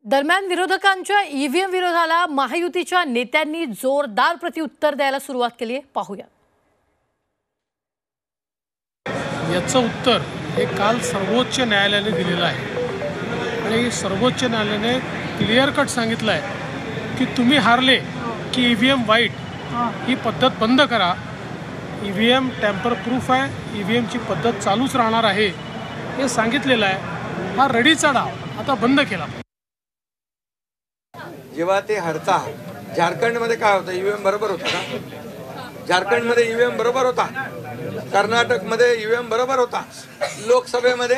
दरम्यान विरोधकांच्या ईव्हीएम विरोधाला महायुतीच्या नेत्यांनी जोरदार प्रत्युत्तर द्यायला सुरुवात केली आहे. पाहूया. याचं उत्तर हे काल सर्वोच्च न्यायालयाने दिलेलं आहे आणि सर्वोच्च न्यायालयाने क्लिअर कट सांगितलं आहे की तुम्ही हारले की ईव्हीएम वाईट ही पद्धत बंद करा. ईव्हीएम टॅम्पर प्रूफ आहे, ईव्हीएमची पद्धत चालूच राहणार आहे हे सांगितलेलं आहे. हा रडीचा डाव आता बंद केला. जेव्हा ते हरतात, झारखंडमध्ये काय होतं, ईव्हीएम बरोबर होता का? झारखंडमध्ये ईव्हीएम बरोबर होता, कर्नाटकमध्ये ईव्हीएम बरोबर होता, लोकसभेमध्ये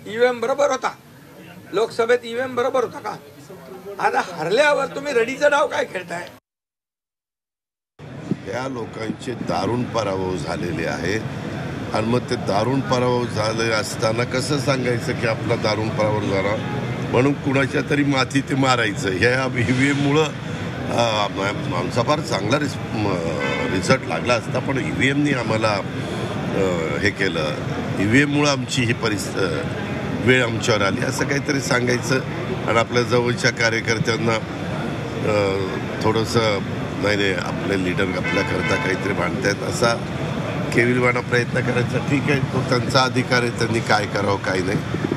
ईव्हीएम बरोबर होता, लोकसभेत ईव्हीएम बरोबर होता का? आता हरल्यावर तुम्ही रडीचा डाव काय खेळताय? त्या लोकांचे दारुण पराभव झालेले आहेत आणि मग ते दारुण पराभव झाले असताना कसं सांगायचं की आपला दारुण पराभव झाला म्हणून कुणाच्या तरी माथी ते मारायचं. ह्या ईव्हीएममुळं आमचा फार चांगला रिझल्ट लागला असता, पण ईव्हीएमनी आम्हाला हे केलं. ईव्हीएममुळं आमची ही वेळ आमच्यावर आली असं काहीतरी सांगायचं आणि आपल्या जवळच्या कार्यकर्त्यांना थोडंसं नाही आपले लीडर आपल्याकरता काहीतरी मांडतायत असा केविलवाणा प्रयत्न करायचा. ठीक आहे, तो त्यांचा अधिकार आहे, त्यांनी काय करावं काय नाही.